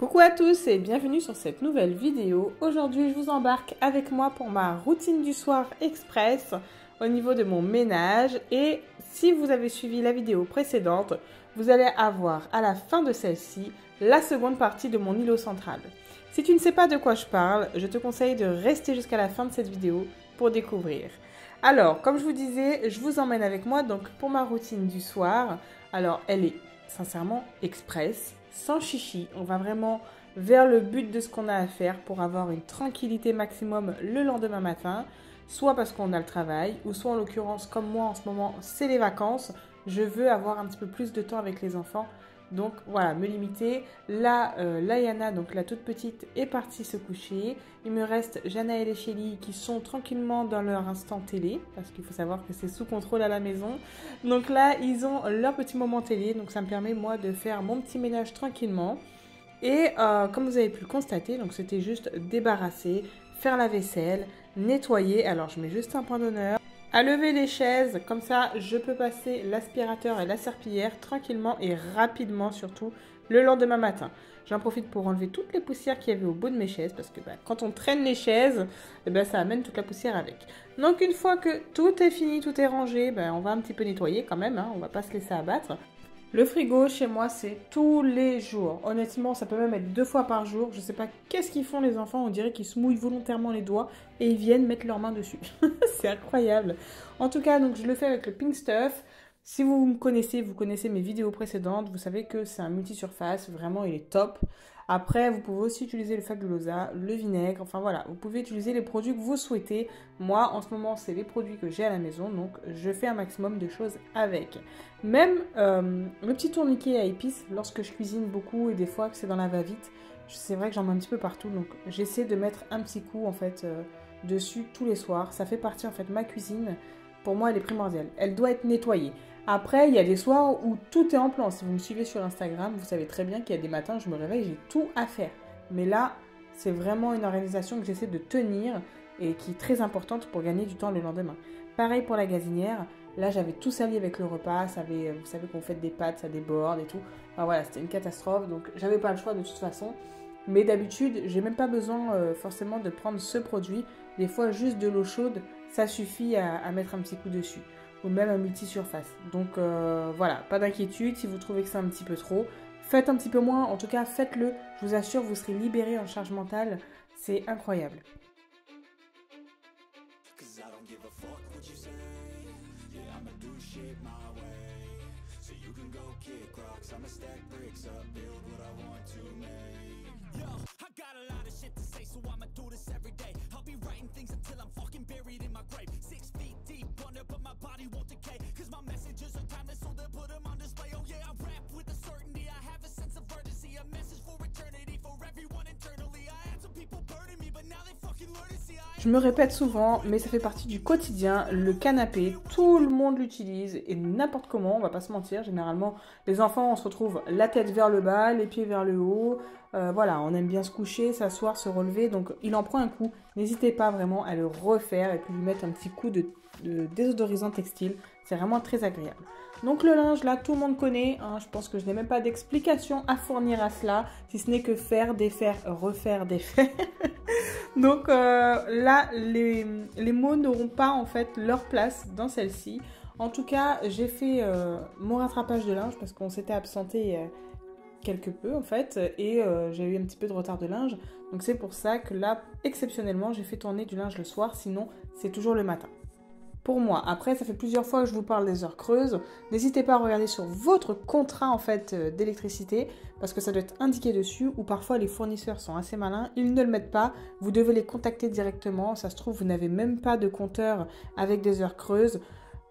Coucou à tous et bienvenue sur cette nouvelle vidéo. Aujourd'hui, je vous embarque avec moi pour ma routine du soir express au niveau de mon ménage. Et si vous avez suivi la vidéo précédente, vous allez avoir à la fin de celle-ci la seconde partie de mon îlot central. Si tu ne sais pas de quoi je parle, je te conseille de rester jusqu'à la fin de cette vidéo pour découvrir. Alors, comme je vous disais, je vous emmène avec moi donc pour ma routine du soir. Alors, elle est sincèrement express, sans chichi. On va vraiment vers le but de ce qu'on a à faire pour avoir une tranquillité maximum le lendemain matin, soit parce qu'on a le travail, ou soit en l'occurrence, comme moi en ce moment, c'est les vacances. Je veux avoir un petit peu plus de temps avec les enfants. Donc voilà, me limiter. Là, Layana, donc la toute petite, est partie se coucher. Il me reste Janaël et Shelly qui sont tranquillement dans leur instant télé, parce qu'il faut savoir que c'est sous contrôle à la maison. Donc là, ils ont leur petit moment télé, donc ça me permet moi de faire mon petit ménage tranquillement. Et comme vous avez pu le constater, donc c'était juste débarrasser, faire la vaisselle, nettoyer. Alors je mets juste un point d'honneur à lever les chaises, comme ça je peux passer l'aspirateur et la serpillière tranquillement et rapidement, surtout le lendemain matin. J'en profite pour enlever toutes les poussières qu'il y avait au bout de mes chaises, parce que quand on traîne les chaises, ça amène toute la poussière avec. Donc une fois que tout est fini, tout est rangé, on va un petit peu nettoyer quand même, on va pas se laisser abattre. Le frigo, chez moi, c'est tous les jours. Honnêtement, ça peut même être 2 fois par jour. Je sais pas qu'est-ce qu'ils font les enfants. On dirait qu'ils se mouillent volontairement les doigts et ils viennent mettre leurs mains dessus. C'est incroyable. En tout cas, donc je le fais avec le Pink Stuff. Si vous me connaissez, vous connaissez mes vidéos précédentes, vous savez que c'est un multi-surface. Vraiment, il est top. Après, vous pouvez aussi utiliser le Fabulosa, le vinaigre. Enfin voilà, vous pouvez utiliser les produits que vous souhaitez. Moi, en ce moment, c'est les produits que j'ai à la maison. Donc, je fais un maximum de choses avec. Même le petit tourniquet à épices, lorsque je cuisine beaucoup et des fois que c'est dans la va-vite, c'est vrai que j'en mets un petit peu partout. Donc, j'essaie de mettre un petit coup, en fait, dessus tous les soirs. Ça fait partie, en fait, de ma cuisine. Pour moi, elle est primordiale. Elle doit être nettoyée. Après, il y a des soirs où tout est en plan. Si vous me suivez sur Instagram, vous savez très bien qu'il y a des matins où je me réveille, j'ai tout à faire. Mais là, c'est vraiment une organisation que j'essaie de tenir et qui est très importante pour gagner du temps le lendemain. Pareil pour la gazinière. Là, j'avais tout sali avec le repas. Vous savez qu'on fait des pâtes, ça déborde et tout. Enfin, voilà, c'était une catastrophe. Donc, j'avais pas le choix de toute façon. Mais d'habitude, j'ai même pas besoin forcément de prendre ce produit. Des fois, juste de l'eau chaude, ça suffit à mettre un petit coup dessus. Ou même un multi-surface. Donc voilà, pas d'inquiétude si vous trouvez que c'est un petit peu trop. Faites un petit peu moins, en tout cas faites-le. Je vous assure, vous serez libéré en charge mentale. C'est incroyable. Je me répète souvent, mais ça fait partie du quotidien. Le canapé, tout le monde l'utilise et n'importe comment, on va pas se mentir. Généralement, les enfants, on se retrouve la tête vers le bas, les pieds vers le haut. Voilà, on aime bien se coucher, s'asseoir, se relever. Donc, il en prend un coup. N'hésitez pas vraiment à le refaire et puis lui mettre un petit coup de désodorisant textile. C'est vraiment très agréable. Donc le linge, là, tout le monde connaît. Je pense que je n'ai même pas d'explication à fournir à cela, si ce n'est que faire, défaire, refaire, défaire. Donc là, les mots n'auront pas en fait leur place dans celle-ci. En tout cas, j'ai fait mon rattrapage de linge parce qu'on s'était absenté quelque peu en fait. Et j'ai eu un petit peu de retard de linge. Donc c'est pour ça que là, exceptionnellement, j'ai fait tourner du linge le soir. Sinon, c'est toujours le matin. Pour moi, après, ça fait plusieurs fois que je vous parle des heures creuses. N'hésitez pas à regarder sur votre contrat en fait d'électricité parce que ça doit être indiqué dessus ou parfois les fournisseurs sont assez malins, ils ne le mettent pas. Vous devez les contacter directement. Ça se trouve, vous n'avez même pas de compteur avec des heures creuses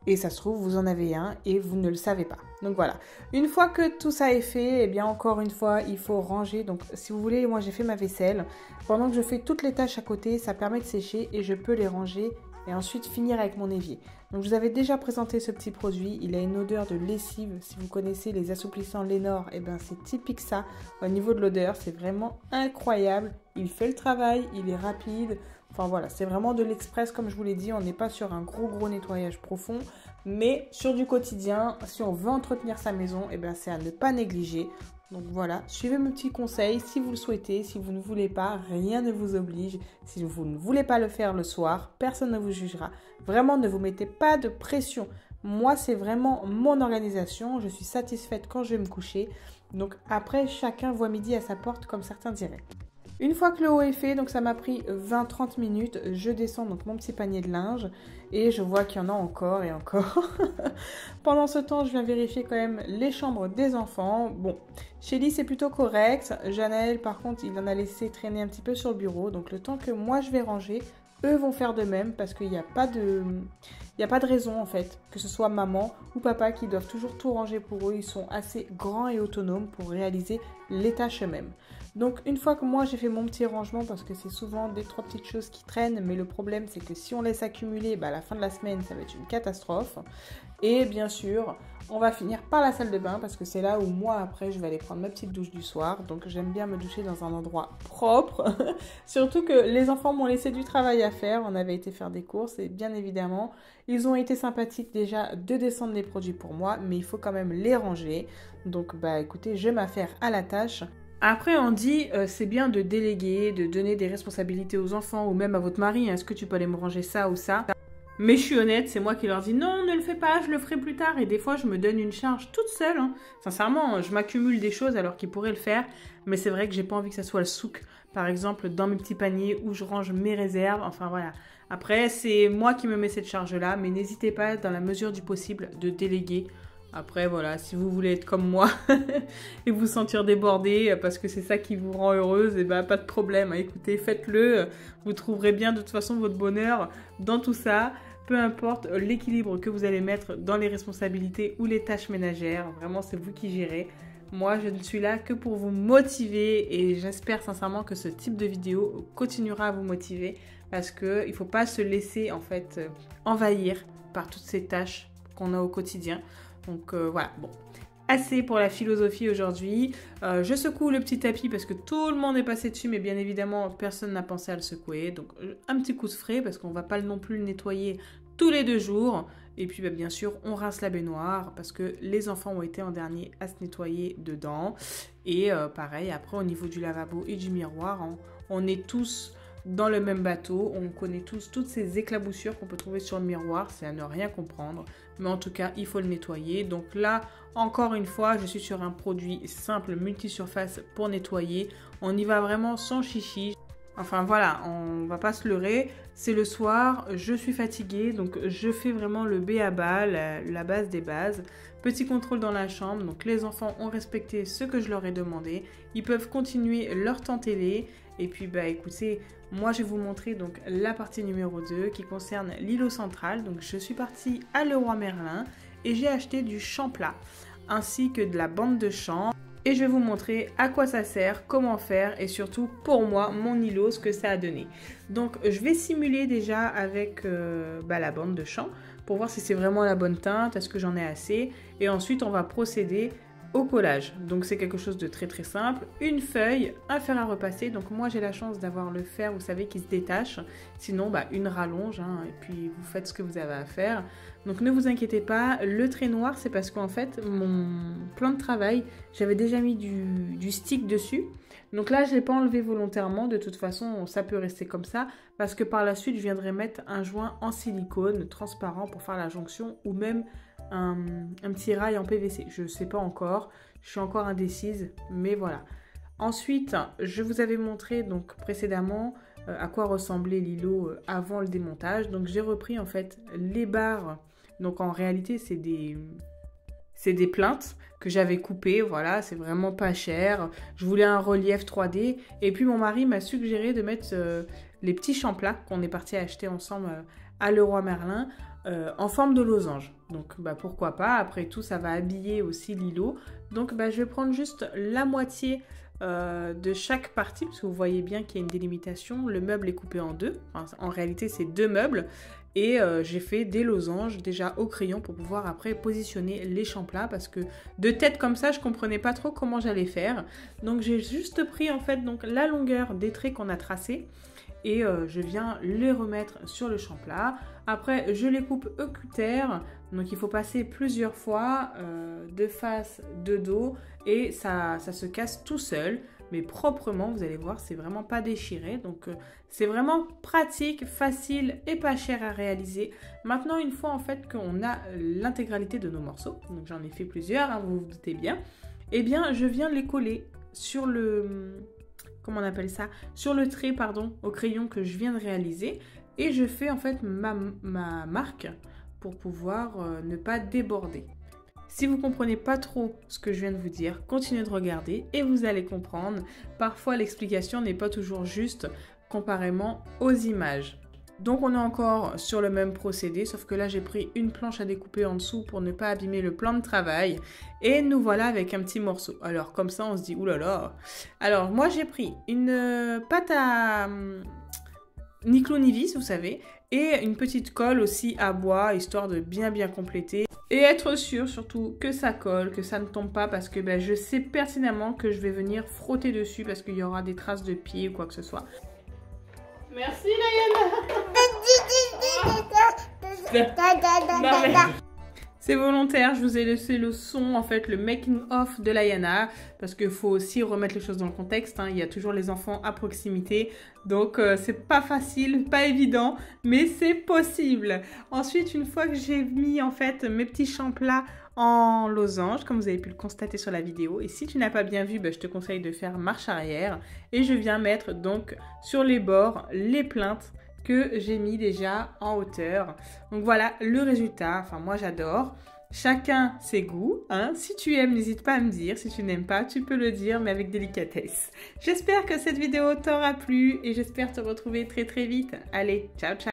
et ça se trouve, vous en avez un et vous ne le savez pas. Donc voilà. Une fois que tout ça est fait, eh bien encore une fois, il faut ranger. Donc si vous voulez, moi j'ai fait ma vaisselle. Pendant que je fais toutes les tâches à côté, ça permet de sécher et je peux les ranger et ensuite finir avec mon évier. Donc je vous avais déjà présenté ce petit produit, il a une odeur de lessive. Si vous connaissez les assouplissants Lénore, c'est typique ça. Au niveau de l'odeur, c'est vraiment incroyable. Il fait le travail, il est rapide. Enfin voilà, c'est vraiment de l'express comme je vous l'ai dit. On n'est pas sur un gros nettoyage profond, mais sur du quotidien, si on veut entretenir sa maison, c'est à ne pas négliger. Donc voilà, suivez mes petits conseils si vous le souhaitez. Si vous ne voulez pas, rien ne vous oblige. Si vous ne voulez pas le faire le soir, personne ne vous jugera. Vraiment, ne vous mettez pas de pression. Moi, c'est vraiment mon organisation. Je suis satisfaite quand je vais me coucher. Donc après, chacun voit midi à sa porte, comme certains diraient. Une fois que le haut est fait, donc ça m'a pris 20-30 minutes, je descends donc mon petit panier de linge et je vois qu'il y en a encore et encore. Pendant ce temps, je viens vérifier quand même les chambres des enfants. Bon, Shelly c'est plutôt correct. Janaël par contre, il en a laissé traîner un petit peu sur le bureau. Donc le temps que moi je vais ranger, eux vont faire de même parce qu'il n'y a pas de raison en fait que ce soit maman ou papa qui doivent toujours tout ranger pour eux. Ils sont assez grands et autonomes pour réaliser les tâches eux-mêmes. Donc une fois que moi j'ai fait mon petit rangement, parce que c'est souvent des 3 petites choses qui traînent, mais le problème c'est que si on laisse accumuler, à la fin de la semaine ça va être une catastrophe. Et bien sûr, on va finir par la salle de bain parce que c'est là où moi après je vais aller prendre ma petite douche du soir. Donc j'aime bien me doucher dans un endroit propre. Surtout que les enfants m'ont laissé du travail à faire. On avait été faire des courses et bien évidemment, ils ont été sympathiques déjà de descendre les produits pour moi, mais il faut quand même les ranger. Donc écoutez, je m'affaire à la tâche. Après, on dit c'est bien de déléguer, de donner des responsabilités aux enfants ou même à votre mari. Est-ce que tu peux aller me ranger ça ou ça? Mais je suis honnête, c'est moi qui leur dis non, ne le fais pas, je le ferai plus tard. Et des fois, je me donne une charge toute seule. Sincèrement, je m'accumule des choses alors qu'ils pourraient le faire. Mais c'est vrai que j'ai pas envie que ça soit le souk, par exemple, dans mes petits paniers où je range mes réserves. Enfin voilà. Après, c'est moi qui me mets cette charge-là. Mais n'hésitez pas, dans la mesure du possible, de déléguer. Après, voilà, si vous voulez être comme moi et vous sentir débordé parce que c'est ça qui vous rend heureuse, et pas de problème. Écoutez, faites-le. Vous trouverez bien de toute façon votre bonheur dans tout ça. Peu importe l'équilibre que vous allez mettre dans les responsabilités ou les tâches ménagères. Vraiment, c'est vous qui gérez. Moi, je ne suis là que pour vous motiver et j'espère sincèrement que ce type de vidéo continuera à vous motiver parce qu'il ne faut pas se laisser en fait envahir par toutes ces tâches qu'on a au quotidien. Donc voilà, bon, assez pour la philosophie aujourd'hui. Je secoue le petit tapis parce que tout le monde est passé dessus, mais bien évidemment, personne n'a pensé à le secouer. Donc un petit coup de frais parce qu'on ne va pas non plus le nettoyer tous les 2 jours. Et puis bien sûr, on rince la baignoire parce que les enfants ont été en dernier à se nettoyer dedans. Et pareil, après au niveau du lavabo et du miroir, on est tous dans le même bateau, on connaît tous toutes ces éclaboussures qu'on peut trouver sur le miroir, c'est à ne rien comprendre, mais en tout cas il faut le nettoyer. Donc là encore une fois je suis sur un produit simple multisurface pour nettoyer, on y va vraiment sans chichi. Enfin voilà, on va pas se leurrer, c'est le soir, je suis fatiguée, donc je fais vraiment le b.a.-ba, la base des bases. Petit contrôle dans la chambre, donc les enfants ont respecté ce que je leur ai demandé, ils peuvent continuer leur temps télé. Et puis écoutez, moi je vais vous montrer donc la partie numéro 2 qui concerne l'îlot central. Donc je suis partie à Leroy Merlin et j'ai acheté du champ plat ainsi que de la bande de champ. Et je vais vous montrer à quoi ça sert, comment faire et surtout pour moi, mon îlot, ce que ça a donné. Donc je vais simuler déjà avec la bande de champ pour voir si c'est vraiment la bonne teinte, est-ce que j'en ai assez. Et ensuite on va procéder au collage. Donc c'est quelque chose de très très simple. Une feuille, un fer à repasser. Donc moi j'ai la chance d'avoir le fer, vous savez, qui se détache. Sinon une rallonge et puis vous faites ce que vous avez à faire. Donc ne vous inquiétez pas. Le trait noir c'est parce qu'en fait mon plan de travail, j'avais déjà mis du stick dessus. Donc là je ne l'ai pas enlevé volontairement. De toute façon ça peut rester comme ça. Parce que par la suite je viendrai mettre un joint en silicone transparent pour faire la jonction ou même un petit rail en PVC, je ne sais pas encore, je suis encore indécise, mais voilà. Ensuite, je vous avais montré donc précédemment à quoi ressemblait l'îlot avant le démontage. Donc j'ai repris en fait les barres, donc en réalité c'est des plinthes que j'avais coupées, voilà, c'est vraiment pas cher. Je voulais un relief 3D et puis mon mari m'a suggéré de mettre les petits champs plats qu'on est parti acheter ensemble à Leroy Merlin en forme de losange. Donc pourquoi pas, après tout ça va habiller aussi l'îlot. Donc je vais prendre juste la moitié de chaque partie, parce que vous voyez bien qu'il y a une délimitation. Le meuble est coupé en 2, enfin, en réalité c'est 2 meubles. Et j'ai fait des losanges déjà au crayon pour pouvoir après positionner les champs plats, parce que de tête comme ça je comprenais pas trop comment j'allais faire. Donc j'ai juste pris en fait donc la longueur des traits qu'on a tracés et je viens les remettre sur le champ plat. Après je les coupe au cutter Donc il faut passer plusieurs fois de face, de dos et ça se casse tout seul. Mais proprement, vous allez voir, c'est vraiment pas déchiré. Donc c'est vraiment pratique, facile et pas cher à réaliser. Maintenant, une fois en fait qu'on a l'intégralité de nos morceaux, donc j'en ai fait plusieurs, hein, vous vous doutez bien, eh bien je viens les coller sur le... comment on appelle ça? Sur le trait, pardon, au crayon que je viens de réaliser. Et je fais en fait ma marque pour pouvoir ne pas déborder. Si vous ne comprenez pas trop ce que je viens de vous dire, continuez de regarder et vous allez comprendre. Parfois, l'explication n'est pas toujours juste comparément aux images. Donc, on est encore sur le même procédé, sauf que là, j'ai pris une planche à découper en dessous pour ne pas abîmer le plan de travail. Et nous voilà avec un petit morceau. Alors, comme ça, on se dit, oulala. Alors, moi, j'ai pris une pâte à... ni clou ni vis, vous savez, et une petite colle aussi à bois, histoire de bien compléter. Et être sûr surtout que ça colle, que ça ne tombe pas, parce que je sais pertinemment que je vais venir frotter dessus parce qu'il y aura des traces de pieds ou quoi que ce soit. Merci Layana. C'est volontaire, je vous ai laissé le son, en fait, le making of de Layana, parce qu'il faut aussi remettre les choses dans le contexte, hein. Il y a toujours les enfants à proximité, donc c'est pas facile, pas évident, mais c'est possible. Ensuite, une fois que j'ai mis, en fait, mes petits champs plats en losange, comme vous avez pu le constater sur la vidéo, et si tu n'as pas bien vu, je te conseille de faire marche arrière, et je viens mettre donc sur les bords les plinthes que j'ai mis déjà en hauteur. Donc voilà le résultat. Enfin, moi j'adore. Chacun ses goûts, hein. Si tu aimes, n'hésite pas à me dire. Si tu n'aimes pas, tu peux le dire, mais avec délicatesse. J'espère que cette vidéo t'aura plu et j'espère te retrouver très vite. Allez, ciao ciao.